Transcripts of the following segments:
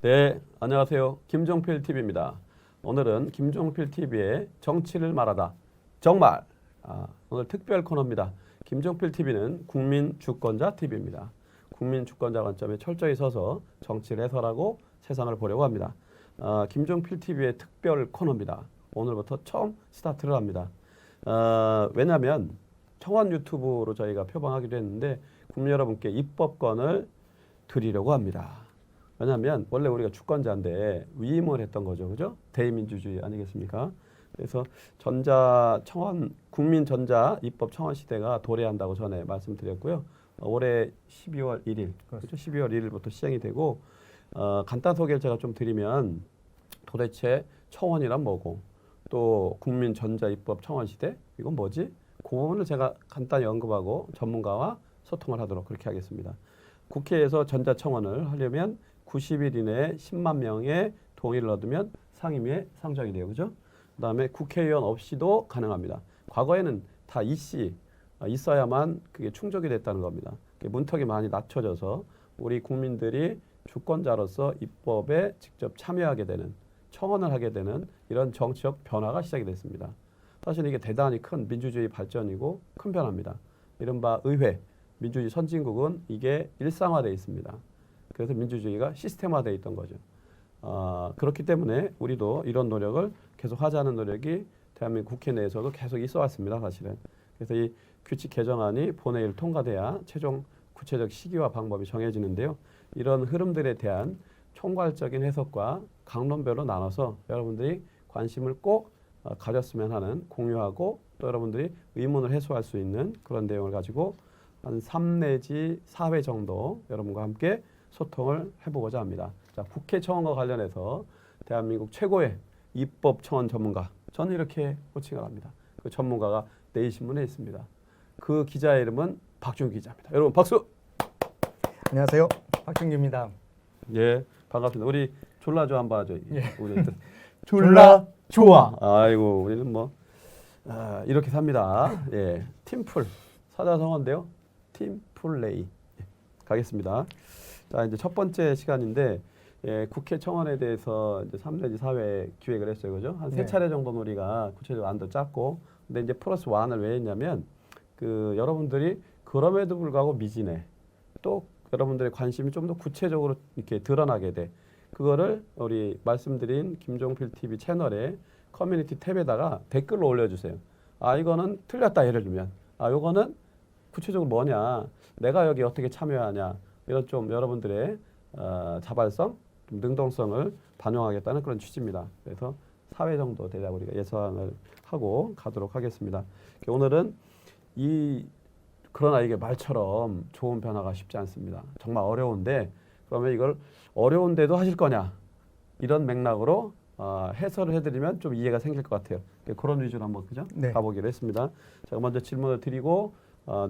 네, 안녕하세요. 김종필 TV입니다. 오늘은 김종필 TV의 정치를 말하다. 정말 오늘 특별 코너입니다. 김종필 TV는 국민 주권자 TV입니다. 국민 주권자 관점에 철저히 서서 정치를 해설하고 세상을 보려고 합니다. 김종필 TV의 특별 코너입니다. 오늘부터 처음 스타트를 합니다. 왜냐하면 청원 유튜브로 저희가 표방하기로 했는데 국민 여러분께 입법권을 드리려고 합니다. 왜냐하면 원래 우리가 주권자인데 위임을 했던 거죠, 그죠? 대의민주주의 아니겠습니까? 그래서 국민 전자 입법 청원 시대가 도래한다고 전에 말씀드렸고요. 올해 12월 1일, 그렇죠? 12월 1일부터 시행이 되고 간단 소개를 제가 좀 드리면 도대체 청원이란 뭐고 또 국민 전자 입법 청원 시대 이건 뭐지? 그 부분을 제가 간단히 언급하고 전문가와 소통을 하도록 그렇게 하겠습니다. 국회에서 전자청원을 하려면 90일 이내에 10만 명의 동의를 얻으면 상임위에 상정이 돼요. 그죠? 그 다음에 국회의원 없이도 가능합니다. 과거에는 다 이씨 있어야만 그게 충족이 됐다는 겁니다. 문턱이 많이 낮춰져서 우리 국민들이 주권자로서 입법에 직접 참여하게 되는, 청원을 하게 되는 이런 정치적 변화가 시작이 됐습니다. 사실 이게 대단히 큰 민주주의 발전이고 큰 변화입니다. 이른바 의회, 민주주의 선진국은 이게 일상화되어 있습니다. 그래서 민주주의가 시스템화되어 있던 거죠. 그렇기 때문에 우리도 이런 노력을 계속 하자는 노력이 대한민국 국회 내에서도 계속 있어 왔습니다. 사실은. 그래서 이 규칙 개정안이 본회의를 통과돼야 최종 구체적 시기와 방법이 정해지는데요. 이런 흐름들에 대한 총괄적인 해석과 강론별로 나눠서 여러분들이 관심을 꼭 가졌으면 하는 공유하고 또 여러분들이 의문을 해소할 수 있는 그런 내용을 가지고 한 3 내지 4회 정도 여러분과 함께 소통을 해보고자 합니다. 자, 국회 청원과 관련해서 대한민국 최고의 입법 청원 전문가, 저는 이렇게 호칭을 합니다. 그 전문가가 내일신문에 있습니다. 그 기자의 이름은 박준규 기자입니다. 여러분 박수! 안녕하세요. 박준규입니다. 예, 반갑습니다. 우리 졸라 좋아 한번 하죠. 예. 우리 졸라 좋아. 아이고, 우리는 뭐 이렇게 삽니다. 예, 팀풀 사자성어인데요. 팀플레이. 예, 가겠습니다. 자, 이제 첫 번째 시간인데 국회 청원에 대해서 이제 3 내지 4회 기획을 했어요. 그죠? 한 3차례 정도는 우리가 구체적으로 안도 짰고 근데 이제 플러스 1을 왜 했냐면 여러분들이 그럼에도 불구하고 미진해. 또 여러분들의 관심이 좀 더 구체적으로 이렇게 드러나게 돼. 그거를 우리 말씀드린 김종필 TV 채널에 커뮤니티 탭에다가 댓글로 올려주세요. 이거는 틀렸다 예를 들면. 요거는 구체적으로 뭐냐. 내가 여기 어떻게 참여하냐. 이런 좀 여러분들의 자발성, 좀 능동성을 반영하겠다는 그런 취지입니다. 그래서 4회 정도 대략 우리가 예상을 하고 가도록 하겠습니다. 오늘은 그러나 이게 말처럼 좋은 변화가 쉽지 않습니다. 정말 어려운데 그러면 이걸 어려운데도 하실 거냐 이런 맥락으로 해설을 해드리면 좀 이해가 생길 것 같아요. 그런 위주로 한번 그죠? 네. 가보기로 했습니다. 제가 먼저 질문을 드리고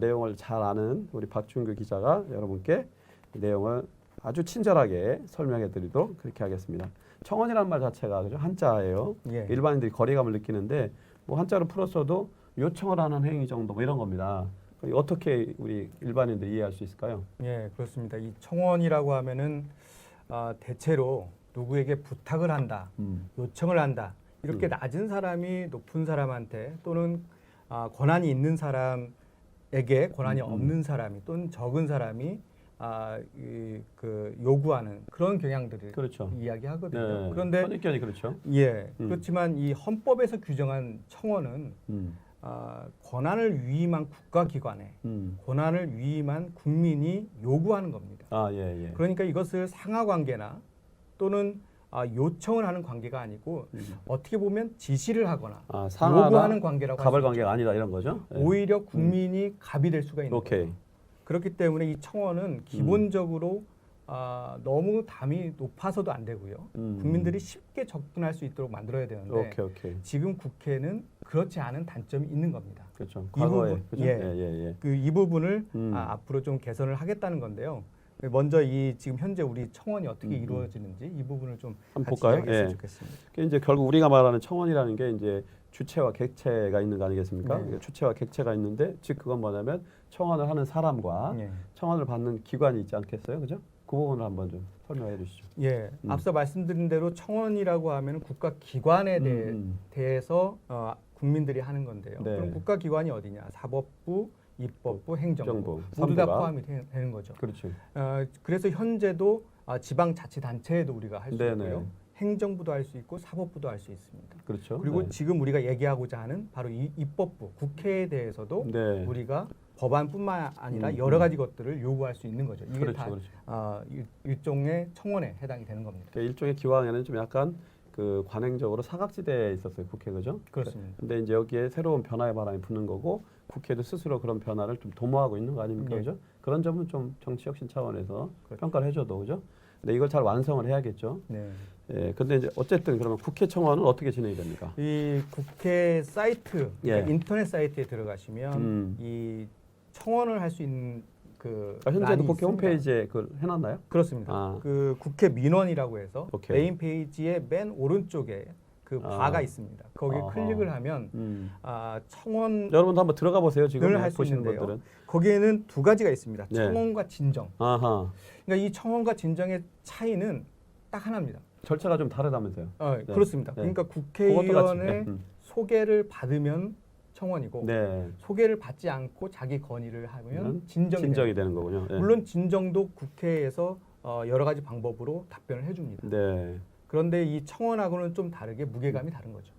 내용을 잘 아는 우리 박준규 기자가 여러분께 내용을 아주 친절하게 설명해 드리도록 그렇게 하겠습니다. 청원이라는 말 자체가 그죠? 한자예요. 예. 일반인들이 거리감을 느끼는데 뭐 한자로 풀었어도 요청을 하는 행위 정도 뭐 이런 겁니다. 어떻게 우리 일반인들이 이해할 수 있을까요? 예, 그렇습니다. 이 청원이라고 하면은 대체로 누구에게 부탁을 한다, 요청을 한다. 이렇게 낮은 사람이 높은 사람한테 또는 권한이 있는 사람에게 권한이 없는 사람이 또는 적은 사람이 요구하는 그런 경향들을 그렇죠. 이야기하거든요. 네. 그런데 선입견이 그렇죠. 예, 그렇지만 이 헌법에서 규정한 청원은 권한을 위임한 국가기관에 권한을 위임한 국민이 요구하는 겁니다. 예. 그러니까 이것을 상하관계나 또는 요청을 하는 관계가 아니고 어떻게 보면 지시를 하거나 요구하는 관계라고 가벌 관계가 아니다 이런 거죠. 예. 오히려 국민이 갑이 될 수가 있는 오케이. 거죠. 그렇기 때문에 이 청원은 기본적으로 너무 담이 높아서도 안 되고요. 국민들이 쉽게 접근할 수 있도록 만들어야 되는데 오케이. 지금 국회는 그렇지 않은 단점이 있는 겁니다. 그렇죠. 과거에 그렇죠? 예. 이 부분을 앞으로 좀 개선을 하겠다는 건데요. 먼저 지금 현재 우리 청원이 어떻게 이루어지는지 이 부분을 좀 한번 같이 볼까요? 이야기했으면 예. 좋겠습니다. 이제 결국 우리가 말하는 청원이라는 게 이제 주체와 객체가 있는 거 아니겠습니까? 네. 주체와 객체가 있는데 즉 그건 뭐냐면 청원을 하는 사람과 예. 청원을 받는 기관이 있지 않겠어요, 그죠? 그 부분을 한번 좀 설명해 주시죠. 예, 앞서 말씀드린 대로 청원이라고 하면 국가기관에 대해서 국민들이 하는 건데요. 네. 그럼 국가기관이 어디냐? 사법부, 입법부, 행정부 모두 삼부가. 다 포함이 되는 거죠. 그렇죠. 그래서 현재도 지방자치단체에도 우리가 할 수 네네. 있고요. 행정부도 할 수 있고 사법부도 할 수 있습니다. 그렇죠. 그리고 네. 지금 우리가 얘기하고자 하는 바로 이 입법부, 국회에 대해서도 네. 우리가 법안뿐만 아니라 여러 가지 것들을 요구할 수 있는 거죠. 이게 그렇죠, 다 그렇죠. 일종의 청원에 해당이 되는 겁니다. 그러니까 일종의 기왕에는 좀 약간 그 관행적으로 사각지대에 있었어요, 국회, 그죠? 그렇습니다. 근데 이제 여기에 새로운 변화의 바람이 부는 거고 국회도 스스로 그런 변화를 좀 도모하고 있는 거 아닙니까, 예. 그죠? 그런 점은 좀 정치 혁신 차원에서 그렇죠. 평가를 해줘도, 그죠? 근데 이걸 잘 완성을 해야겠죠. 네. 예, 근데 이제 어쨌든 그러면 국회 청원은 어떻게 진행이 됩니까? 이 국회 사이트, 그러니까 예. 인터넷 사이트에 들어가시면 이 청원을 할 수 있는 그 현재도 란이 국회 있습니다. 홈페이지에 그걸 해놨나요? 그렇습니다. 아. 그 국회 민원이라고 해서 오케이. 메인 페이지의 맨 오른쪽에 그 바가 있습니다. 거기에 아하. 클릭을 하면 청원 여러분도 한번 들어가 보세요. 지금 늘 할 수 보시는 있는데요. 분들은. 거기에는 두 가지가 있습니다. 네. 청원과 진정. 아하. 그러니까 이 청원과 진정의 차이는 딱 하나입니다. 절차가 좀 다르다면서요. 그렇습니다. 네. 그러니까 그것도 같이. 국회의원의 소개를 받으면 청원이고 네. 소개를 받지 않고 자기 건의를 하면 진정이 진정이 됩니다. 되는 거군요. 네. 물론 진정도 국회에서 여러 가지 방법으로 답변을 해줍니다. 네. 그런데 이 청원하고는 좀 다르게 무게감이 다른 거죠.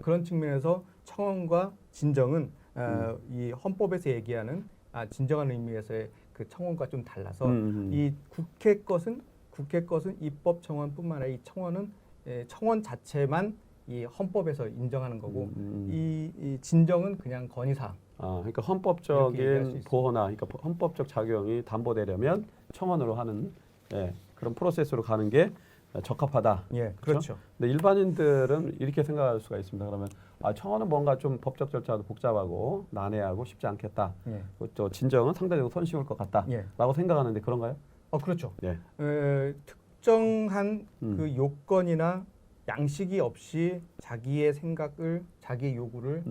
그런 측면에서 청원과 진정은 이 헌법에서 얘기하는 진정한 의미에서의 그 청원과 좀 달라서 이 국회 것은 입법 청원뿐만 아니라 이 청원은 청원 자체만 이 헌법에서 인정하는 거고 이 진정은 그냥 건의사항. 그러니까 이렇게 얘기할 수 헌법적인 있습니다. 보호나 그러니까 헌법적 작용이 담보되려면 청원으로 하는 그런 프로세스로 가는 게 적합하다. 예, 그렇죠. 근데 일반인들은 이렇게 생각할 수가 있습니다. 그러면 청원은 뭔가 좀 법적 절차도 복잡하고 난해하고 쉽지 않겠다. 예. 또 진정은 상대적으로 손쉬울 것 같다라고 생각하는데 그런가요? 그렇죠. 예. 특정한 그 요건이나 양식이 없이 자기의 생각을, 자기의 요구를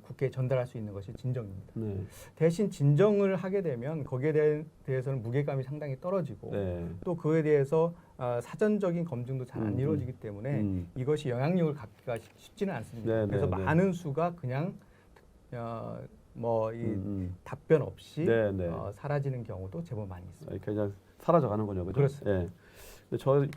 국회에 전달할 수 있는 것이 진정입니다. 네. 대신 진정을 하게 되면 거기에 대해서는 무게감이 상당히 떨어지고 네. 또 그에 대해서 사전적인 검증도 잘 안 이루어지기 때문에 이것이 영향력을 갖기가 쉽지는 않습니다. 네, 그래서 네, 네. 많은 수가 그냥 답변 없이 사라지는 경우도 제법 많이 있습니다. 그냥 사라져가는 거죠, 그죠? 그렇습니다. 예.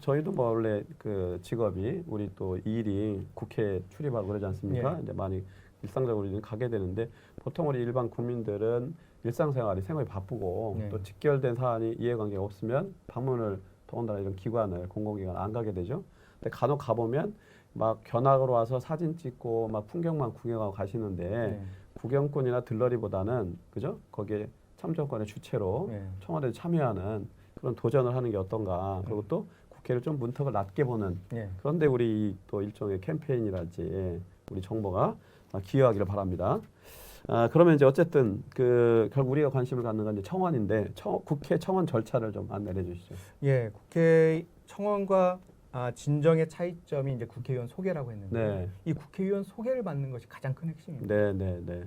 저희도 뭐 원래 그 직업이 우리 또 일이 국회 출입하고 그러지 않습니까? 예. 이제 많이 일상적으로 이제 가게 되는데 보통 우리 일반 국민들은 일상생활이 생활이 바쁘고 네. 또 직결된 사안이 이해관계가 없으면 방문을 더군다나 이런 기관을 공공기관 안 가게 되죠. 근데 간혹 가보면 막 견학으로 와서 사진 찍고 막 풍경만 구경하고 가시는데 네. 구경꾼이나 들러리보다는 그죠? 거기에 참정권의 주체로 네. 청와대에 참여하는 그런 도전을 하는 게 어떤가. 그리고 또 국회를 좀 문턱을 낮게 보는. 네. 그런데 우리 또 일종의 캠페인이랄지 우리 정부가 기여하기를 바랍니다. 그러면 이제 어쨌든 그 결국 우리가 관심을 갖는 건 이제 청원인데 국회 청원 절차를 좀 안내해 주시죠. 예, 국회 청원과 진정의 차이점이 이제 국회의원 소개라고 했는데 네. 이 국회의원 소개를 받는 것이 가장 큰 핵심입니다. 네, 네, 네.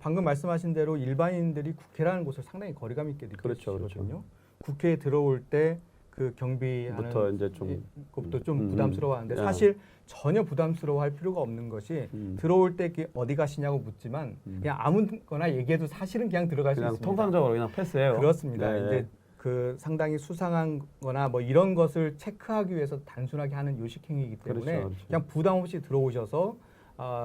방금 말씀하신 대로 일반인들이 국회라는 곳을 상당히 거리감 있게 그렇죠, 느끼거든요. 그렇죠. 국회에 들어올 때 그 경비하는 부터 이제 좀 것도 좀 부담스러워하는데 야. 사실 전혀 부담스러워할 필요가 없는 것이 들어올 때 어디 가시냐고 묻지만 그냥 아무거나 얘기해도 사실은 그냥 들어갈 수 그냥 있습니다. 통상적으로 그냥 패스해요. 그렇습니다. 네. 이제 그 상당히 수상한거나 뭐 이런 것을 체크하기 위해서 단순하게 하는 요식행위이기 때문에 그렇죠, 그렇죠. 그냥 부담 없이 들어오셔서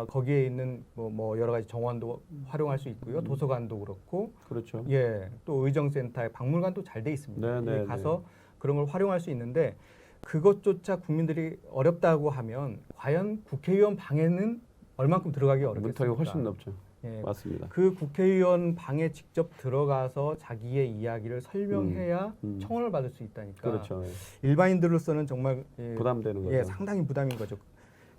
거기에 있는 뭐 여러 가지 정원도 활용할 수 있고요, 도서관도 그렇고, 그렇죠. 예, 또 의정센터에 박물관도 잘 돼 있습니다. 네, 네, 가서 그런 걸 활용할 수 있는데 그것조차 국민들이 어렵다고 하면 과연 국회의원 방에는 얼만큼 들어가기 어렵겠습니까? 문턱이 훨씬 높죠. 예, 맞습니다. 그 국회의원 방에 직접 들어가서 자기의 이야기를 설명해야 청원을 받을 수 있다니까. 그렇죠. 일반인들로서는 정말 부담되는 거죠. 상당히 부담인 거죠.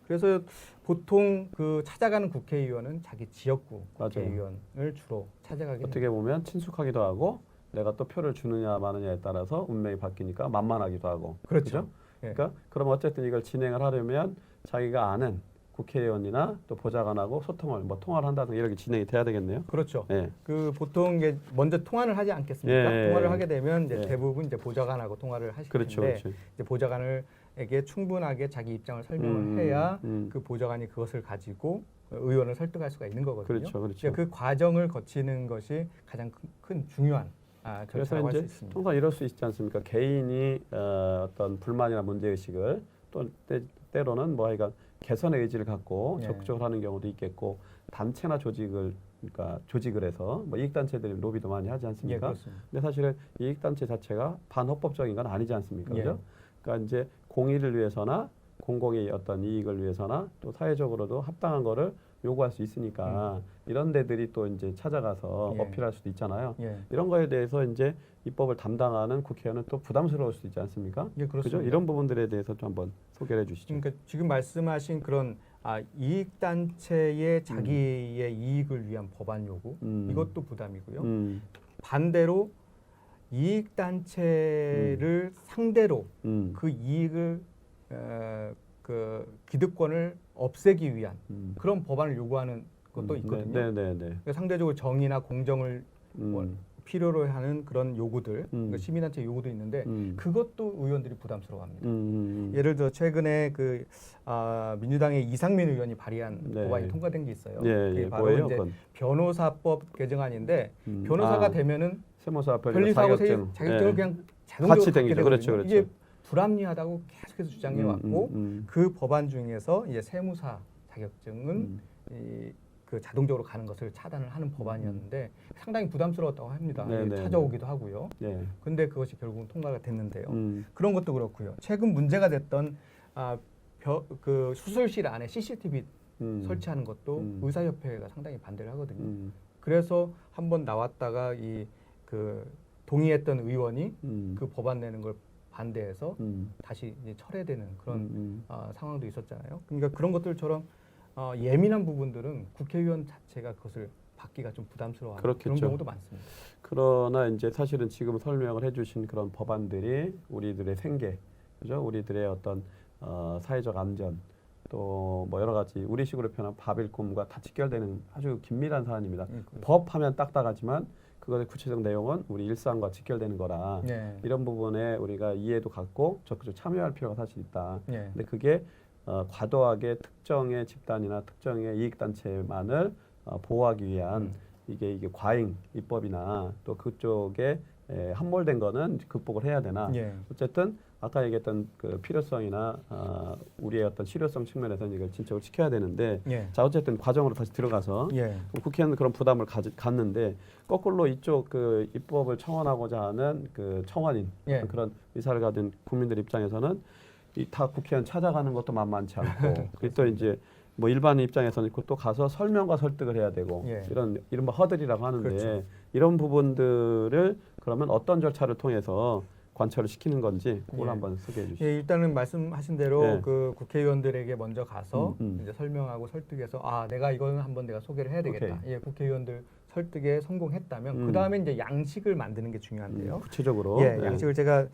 그래서 보통 그 찾아가는 국회의원은 자기 지역구 맞아요. 국회의원을 주로 찾아가게 됩니다. 어떻게 보면 친숙하기도 하고 내가 또 표를 주느냐 마느냐에 따라서 운명이 바뀌니까 만만하기도 하고. 그렇죠. 그죠? 그러니까 그럼 어쨌든 이걸 진행을 하려면 자기가 아는 국회의원이나 또 보좌관하고 소통을 통화를 한다든가 이렇게 진행이 돼야 되겠네요. 그렇죠. 예. 그 보통 이제 먼저 통화를 하지 않겠습니까? 예. 통화를 하게 되면 이제 예. 대부분 이제 보좌관하고 통화를 하실 그렇죠, 텐데 그렇죠. 이제 보좌관에게 충분하게 자기 입장을 설명을 해야 그 보좌관이 그것을 가지고 의원을 설득할 수가 있는 거거든요. 그렇죠, 그렇죠. 그 과정을 거치는 것이 가장 큰 중요한 그래서 절차라고 할 수 이제 있습니다. 통상 이럴 수 있지 않습니까? 개인이 어떤 불만이나 문제 의식을 또 때로는 뭐 하여간 개선의 의지를 갖고 예. 적극적으로 하는 경우도 있겠고 단체나 조직을 해서 뭐 이익단체들이 로비도 많이 하지 예, 않습니까? 그렇습니다. 근데 사실은 이익단체 자체가 반헌법적인 건 아니지 않습니까? 예. 그죠? 그러니까 이제 공의를 위해서나 공공의 어떤 이익을 위해서나 또 사회적으로도 합당한 거를 요구할 수 있으니까 이런 데들이 또 이제 찾아가서 예. 어필할 수도 있잖아요. 예. 이런 거에 대해서 이제 입법을 담당하는 국회의원은 또 부담스러울 수도 있지 않습니까? 예, 그렇습니다. 그죠? 이런 부분들에 대해서 좀 한번 소개해 주시죠. 그러니까 지금 말씀하신 그런 이익 단체의 자기의 이익을 위한 법안 요구 이것도 부담이고요. 반대로 이익 단체를 상대로 그 이익을 그 기득권을 없애기 위한 그런 법안을 요구하는 것도 있거든요. 네네네. 그러니까 상대적으로 정의나 공정을 필요로 하는 그런 요구들, 그러니까 시민단체 요구도 있는데 그것도 의원들이 부담스러워합니다. 예를 들어 최근에 그 민주당의 이상민 의원이 발의한 네. 법안이 통과된 게 있어요. 예, 그게 예. 바로 뭐예요? 이제 그건? 변호사법 개정안인데 변호사가 되면은 세무사 변리사하고 자격증. 자격증을 예. 그냥 자동적으로 같이 갖게 되죠. 되거든요. 그렇죠, 그렇죠. 이게 불합리하다고 계속해서 주장해 왔고 그 법안 중에서 이제 세무사 자격증은 그 자동적으로 가는 것을 차단을 하는 법안이었는데 상당히 부담스러웠다고 합니다. 네, 찾아오기도 하고요. 예. 근데 그것이 결국은 통과가 됐는데요. 그런 것도 그렇고요. 최근 문제가 됐던 그 수술실 안에 CCTV 설치하는 것도 의사협회가 상당히 반대를 하거든요. 그래서 한번 나왔다가 그 동의했던 의원이 그 법안 내는 걸 반대해서 다시 이제 철회되는 그런 상황도 있었잖아요. 그러니까 그런 것들처럼 예민한 부분들은 국회의원 자체가 그것을 받기가 좀 부담스러워하는 그렇겠죠. 그런 경우도 많습니다. 그러나 이제 사실은 지금 설명을 해주신 그런 법안들이 우리들의 생계, 그죠? 우리들의 어떤 사회적 안전, 또 뭐 여러 가지 우리식으로 표현한 바빌 꿈과 다 직결되는 아주 긴밀한 사안입니다. 법하면 딱딱하지만 그것의 구체적 내용은 우리 일상과 직결되는 거라 네. 이런 부분에 우리가 이해도 갖고 적극적으로 참여할 필요가 사실 있다. 네. 근데 그게 과도하게 특정의 집단이나 특정의 이익단체만을 보호하기 위한 이게 과잉 입법이나 또 그쪽에 함몰된 거는 극복을 해야 되나. 예. 어쨌든 아까 얘기했던 그 필요성이나 우리의 어떤 실효성 측면에서는 이걸 진척을 지켜야 되는데 예. 자 어쨌든 과정으로 다시 들어가서 예. 국회는 그런 부담을 갖는데 거꾸로 이쪽 그 입법을 청원하고자 하는 그 청원인 예. 그런 의사를 가진 국민들 입장에서는 다 국회의원 찾아가는 것도 만만치 않고 그리고 또 이제 뭐 일반 입장에서는 또 가서 설명과 설득을 해야 되고 예. 이른바 허들이라고 하는데 그렇죠. 이런 부분들을 그러면 어떤 절차를 통해서 관철을 시키는 건지 그걸 예. 한번 소개해 주시죠. 예, 일단은 말씀하신 대로 예. 그 국회의원들에게 먼저 가서 이제 설명하고 설득해서 내가 이거는 한번 내가 소개를 해야 되겠다. 예, 국회의원들 설득에 성공했다면 그 다음에 이제 양식을 만드는 게 중요한데요. 구체적으로 예, 양식을 제가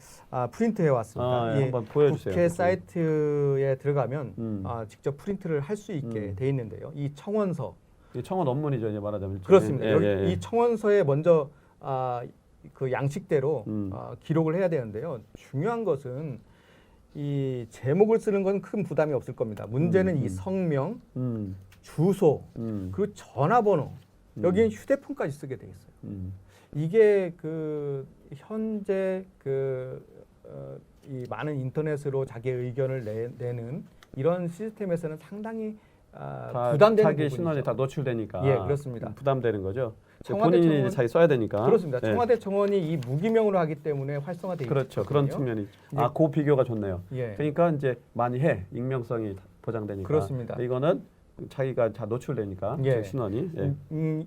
프린트해 왔습니다. 예, 한번 보여주세요. 국회 사이트에 들어가면 직접 프린트를 할 수 있게 돼 있는데요. 이 청원서 이 청원 원문이죠, 이제 말하자면. 그렇습니다. 예, 여기 예, 예. 이 청원서에 먼저 그 양식대로 기록을 해야 되는데요. 중요한 것은 이 제목을 쓰는 건 큰 부담이 없을 겁니다. 문제는 이 성명, 주소, 그리고 전화번호, 여기엔 휴대폰까지 쓰게 돼 있어요. 이게 그 현재 이 많은 인터넷으로 자기의 의견을 내는 이런 시스템에서는 상당히 부담되는 자기 부분이죠. 신원이 다 노출되니까. 예, 그렇습니다. 부담되는 거죠. 청와대 본인이 청원- 자기 써야 되니까. 그렇습니다. 예. 청와대 청원이 이 무기명으로 하기 때문에 활성화돼 그렇죠. 있거든요. 그런 측면이. 그 비교가 좋네요. 예. 그러니까 이제 많이 익명성이 보장되니까. 그렇습니다. 이거는 자기가 다 노출되니까 예. 자기 신원이. 예.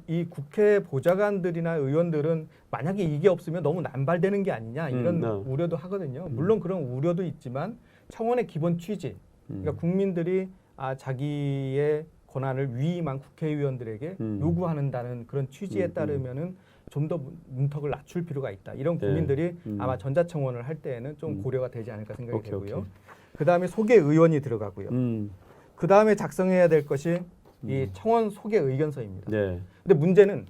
이 국회 보좌관들이나 의원들은 만약에 이게 없으면 너무 남발되는 게 아니냐 이런 우려도 하거든요. 물론 그런 우려도 있지만 청원의 기본 취지, 그러니까 국민들이 자기의 권한을 위임한 국회의원들에게 요구한다는 그런 취지에 따르면은 좀 더 문턱을 낮출 필요가 있다. 이런 국민들이 아마 전자청원을 할 때에는 좀 고려가 되지 않을까 생각이 되고요. 그 다음에 소개 의원이 들어가고요. 그 다음에 작성해야 될 것이 이 청원 소개 의견서입니다. 네. 근데 문제는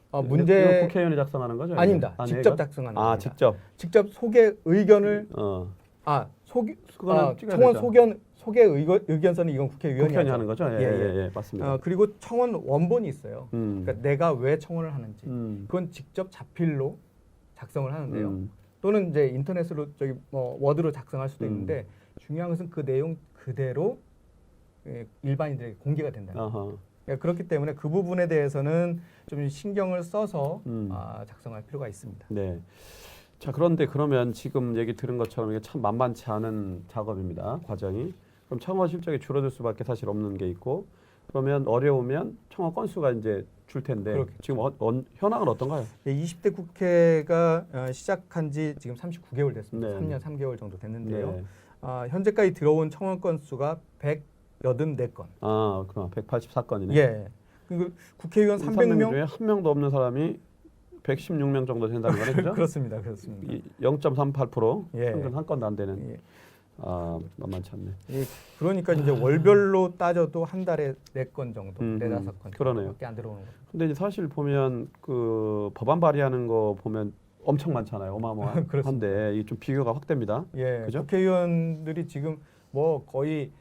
이거 국회의원이 작성하는 거죠? 이게? 아닙니다. 아니에요, 직접 이거? 작성하는 겁니다. 직접. 소개 의견을 그거는 찍어야 청원 되죠. 소개 의견서는 이건 국회의원이 하는 거죠? 예, 맞습니다. 그리고 청원 원본이 있어요. 그러니까 내가 왜 청원을 하는지 그건 직접 자필로 작성을 하는데요. 또는 이제 인터넷으로 워드로 작성할 수도 있는데 중요한 것은 그 내용 그대로 일반인들에게 공개가 된다는 거예요. 그러니까 그렇기 때문에 그 부분에 대해서는 좀 신경을 써서 작성할 필요가 있습니다. 네. 자, 그런데 그러면 지금 얘기 들은 것처럼 이게 참 만만치 않은 작업입니다. 과정이. 그럼 청원 실적이 줄어들 수밖에 사실 없는 게 있고, 그러면 어려우면 청원 건수가 이제 줄 텐데 그렇겠죠. 지금 현황은 어떤가요? 20대 국회가 시작한 지 지금 39개월 됐습니다. 네. 3년 3개월 정도 됐는데요. 네. 현재까지 들어온 청원 건수가 184건. 그럼 184건이네. 예. 그리고 국회의원 300명 중에 한 명도 없는 사람이 116명 정도 된다는 거네, 그죠? 그렇습니다. 0.38%, 예. 평균 한 건도 안 되는. 예. 만만치 않네. 그러니까 이제 월별로 따져도 한 달에 4건 정도, 음, 4-5건 그러네요. 정도밖에 안 들어오는 거죠. 근데 이제 사실 보면 그 법안 발의하는 거 보면 엄청 많잖아요. 어마어마한데 이게 좀 비교가 확 됩니다. 예, 그죠? 국회의원들이 지금 뭐 거의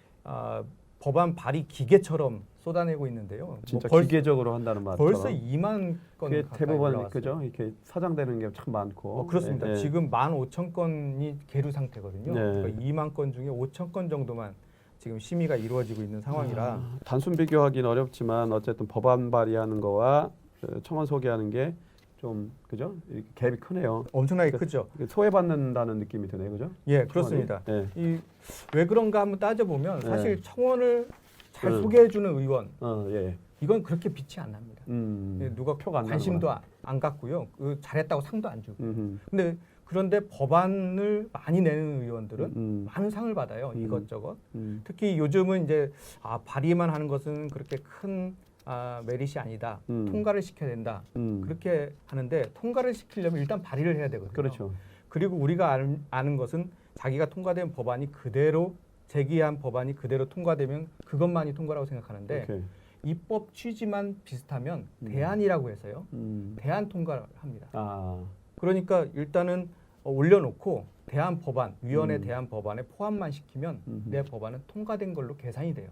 법안 발의 기계처럼 쏟아내고 있는데요. 진짜 뭐 기계적으로 한다는 말처럼. 벌써 2만 건 그게 가까이 대부분 올라왔어요. 그죠? 이렇게 사장되는 게 참 많고. 그렇습니다. 예, 예. 지금 15,000건이 계류 상태거든요. 네. 그러니까 2만 건 중에 5,000건 정도만 지금 심의가 이루어지고 있는 상황이라 단순 비교하기는 어렵지만 어쨌든 법안 발의하는 거와 청원 소개하는 게 좀 그죠? 이렇게 갭이 크네요. 엄청나게 크죠. 소외받는다는 느낌이 드네요, 그죠? 예, 그렇습니다. 예. 왜 그런가 한번 따져보면 네. 사실 청원을 잘 소개해주는 의원 예. 이건 그렇게 빛이 안 납니다. 누가 표가 안 관심도 안 갖고요. 잘했다고 상도 안 주고. 나는구나. 그런데 법안을 많이 내는 의원들은 많은 상을 받아요. 이것저것. 특히 요즘은 이제 발의만 하는 것은 그렇게 큰 메릿이 아니다. 통과를 시켜야 된다. 그렇게 하는데 통과를 시키려면 일단 발의를 해야 되거든요. 그렇죠. 그리고 우리가 아는 것은 자기가 통과된 법안이 그대로 제기한 법안이 그대로 통과되면 그것만이 통과라고 생각하는데 오케이. 입법 취지만 비슷하면 대안이라고 해서요. 대안 통과를 합니다. 그러니까 일단은 올려놓고 대안 법안, 위원회 대안 법안에 포함만 시키면 내 법안은 통과된 걸로 계산이 돼요.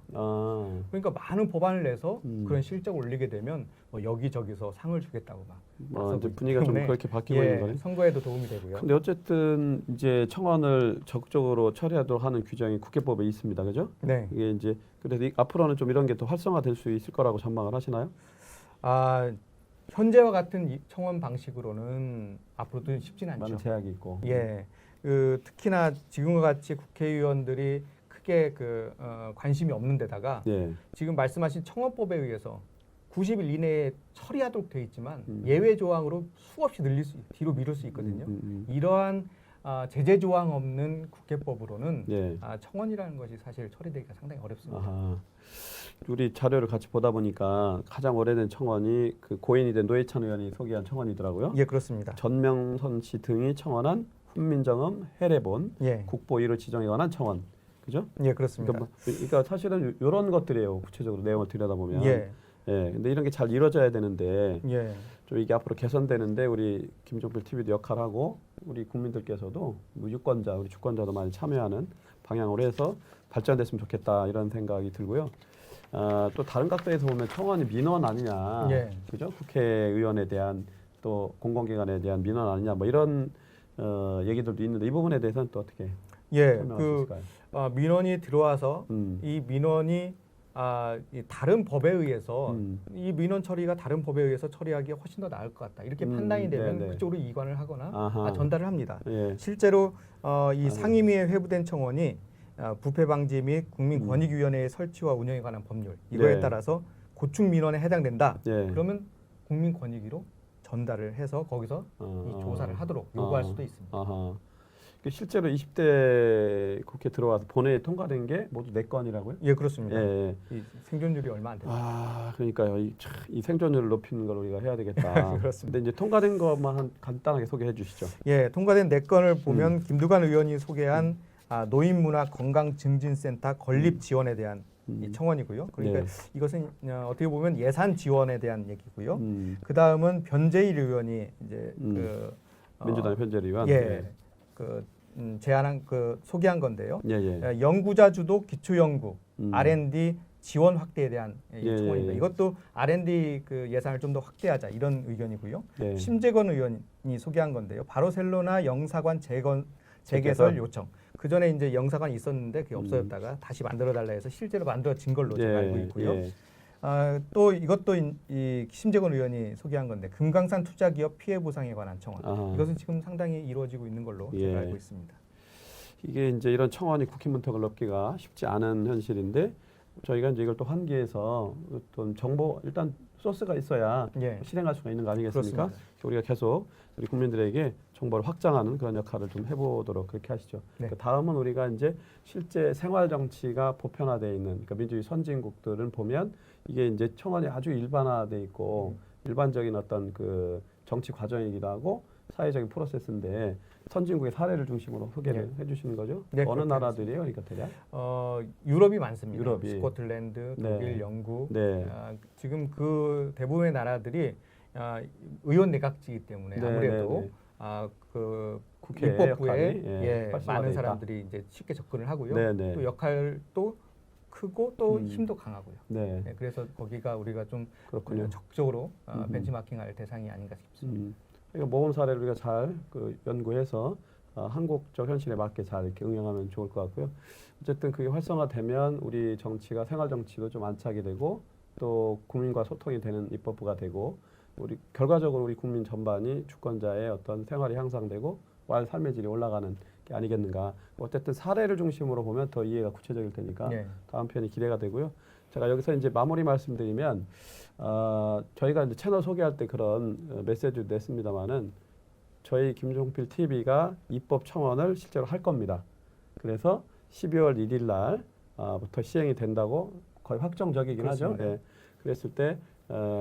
그러니까 많은 법안을 내서 그런 실적 올리게 되면 뭐 여기저기서 상을 주겠다고 막 이제 분위기가 좀 그렇게 바뀌고 있는 거네. 선거에도 도움이 되고요. 근데 어쨌든 이제 청원을 적극적으로 처리하도록 하는 규정이 국회법에 있습니다, 그죠? 네. 이게 이제 그래서 앞으로는 좀 이런 게 더 활성화될 수 있을 거라고 전망을 하시나요? 현재와 같은 이 청원 방식으로는 앞으로도 쉽지는 않죠. 많은 제약이 있고. 예. 특히나 지금과 같이 국회의원들이 크게 관심이 없는 데다가 예. 지금 말씀하신 청원법에 의해서 90일 이내에 처리하도록 되어 있지만 예외 조항으로 수없이 뒤로 미룰 수 있거든요. 이러한 제재 조항 없는 국회법으로는 예. 청원이라는 것이 사실 처리되기가 상당히 어렵습니다. 우리 자료를 같이 보다 보니까 가장 오래된 청원이 그 고인이 된 노회찬 의원이 소개한 청원이더라고요. 예, 그렇습니다. 전명선 씨 등이 청원한 훈민정음 해례본 예. 국보 1호 지정에 관한 청원, 그죠? 예, 그렇습니다. 그러니까 사실은 이런 것들이에요. 구체적으로 내용을 들여다보면. 예. 예. 근데 이런 게 잘 이루어져야 되는데 예. 좀 이게 앞으로 개선되는데 우리 김종필 TV도 역할하고 우리 국민들께서도 뭐 유권자, 우리 주권자도 많이 참여하는 방향으로 해서 발전됐으면 좋겠다 이런 생각이 들고요. 또 다른 각도에서 보면 청원이 민원 아니냐, 예. 그죠? 국회의원에 대한 또 공공기관에 대한 민원 아니냐, 뭐 이런 얘기들도 있는데 이 부분에 대해서는 또 어떻게 설명할 수 있을까요? 민원이 들어와서 이 민원이 이 다른 법에 의해서 이 민원 처리가 다른 법에 의해서 처리하기 훨씬 더 나을 것 같다. 이렇게 판단이 되면 네네. 그쪽으로 이관을 하거나 전달을 합니다. 예. 실제로 이 상임위에 회부된 청원이 부패 방지 및 국민권익위원회의 설치와 운영에 관한 법률 이거에 네. 따라서 고충 민원에 해당된다. 예. 그러면 국민권익위로 전달을 해서 거기서 이 조사를 하도록 요구할 수도 있습니다. 실제로 20대 국회 들어와서 본회의에 통과된 게 모두 4건이라고요? 예, 그렇습니다. 예. 이 생존율이 얼마 안 됩니다. 그러니까요. 이 생존율을 높이는 걸 우리가 해야 되겠다. 그렇습니다. 근데 이제 통과된 것만 간단하게 소개해 주시죠. 예, 통과된 4건을 보면 김두관 의원이 소개한 노인문화 건강증진센터 건립 지원에 대한 이 청원이고요. 그러니까 네. 이것은 어떻게 보면 예산 지원에 대한 얘기고요. 음. 그 다음은 변재일 의원이 이제 민주당 편제를 위한 예, 제안한 소개한 건데요. 예, 예. 연구자 주도 기초연구 음. R&D 지원 확대에 대한 이 예, 청원입니다. 예. 이것도 R&D 예산을 좀 더 확대하자 이런 의견이고요. 네. 심재건 의원이 소개한 건데요. 바르셀로나 영사관 재개설 요청. 그 전에 이제 영사관이 있었는데 그게 없어졌다가 다시 만들어 달라 해서 실제로 만들어진 걸로 제가 알고 있고요. 예. 또 이것도 이 심재건 의원이 소개한 건데 금강산 투자기업 피해 보상에 관한 청원. 아하. 이것은 지금 상당히 이루어지고 있는 걸로 예. 제가 알고 있습니다. 이게 이제 이런 청원이 국회 문턱을 넘기가 쉽지 않은 현실인데 저희가 이제 이걸 또 환기해서 어떤 정보 일단 소스가 있어야 예. 실행할 수가 있는 거 아니겠습니까? 그렇습니다. 우리가 계속 우리 국민들에게 정보를 확장하는 그런 역할을 좀 해보도록 그렇게 하시죠. 네. 그 다음은 우리가 이제 실제 생활 정치가 보편화되어 있는 그러니까 민주주의 선진국들은 보면 이게 이제 청원이 아주 일반화돼 있고 일반적인 어떤 그 정치 과정이기도 하고 사회적인 프로세스인데 선진국의 사례를 중심으로 소개를 해주시는 거죠. 네, 어느 그렇게 나라들이에요, 그러니까 대략? 유럽이 많습니다. 유럽이. 스코틀랜드, 네. 독일, 영국. 네. 지금 그 대부분의 나라들이 의원 내각제이기 때문에 네, 아무래도 네, 국회 입법부에 역할이, 예, 활성화돼 많은 있다. 사람들이 이제 쉽게 접근을 하고요. 네, 네. 또 역할도 크고 또 힘도 강하고요. 네, 네, 그래서 거기가 우리가 좀 그렇군요. 적극적으로 벤치마킹할 대상이 아닌가 싶습니다. 그러니까 모범 사례를 우리가 잘 연구해서 한국적 현실에 맞게 잘 이렇게 응용하면 좋을 것 같고요. 어쨌든 그게 활성화되면 우리 정치가 생활 정치도 좀 안착이 되고 또 국민과 소통이 되는 입법부가 되고 우리 결과적으로 우리 국민 전반이 주권자의 어떤 생활이 향상되고 삶의 질이 올라가는 게 아니겠는가. 어쨌든 사례를 중심으로 보면 더 이해가 구체적일 테니까 네. 다음 편이 기대가 되고요. 제가 여기서 이제 마무리 말씀드리면 저희가 이제 채널 소개할 때 그런 메시지도 냈습니다만은 저희 김종필 TV가 입법 청원을 실제로 할 겁니다. 그래서 12월 1일 날부터 시행이 된다고 거의 확정적이긴 그렇습니다. 하죠. 예. 그랬을 때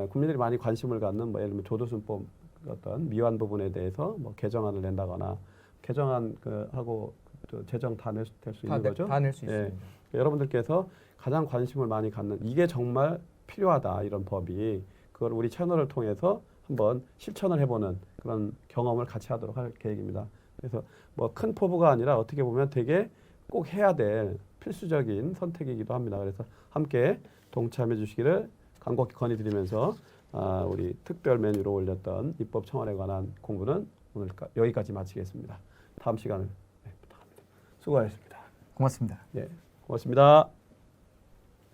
국민들이 많이 관심을 갖는 뭐 예를 들면 조도순법 어떤 미완 부분에 대해서 뭐 개정안을 낸다거나 개정안 하고 또 제정 다 낼 수 있는 거죠. 다 낼 수 예. 있습니다. 여러분들께서 가장 관심을 많이 갖는 이게 정말 필요하다 이런 법이 그걸 우리 채널을 통해서 한번 실천을 해보는 그런 경험을 같이 하도록 할 계획입니다. 그래서 뭐 큰 포부가 아니라 어떻게 보면 되게 꼭 해야 될 필수적인 선택이기도 합니다. 그래서 함께 동참해 주시기를 간곡히 건의드리면서 우리 특별 메뉴로 올렸던 입법 청원에 관한 공부는 오늘 여기까지 마치겠습니다. 다음 시간을 부탁합니다. 수고하셨습니다. 고맙습니다. 예, 고맙습니다.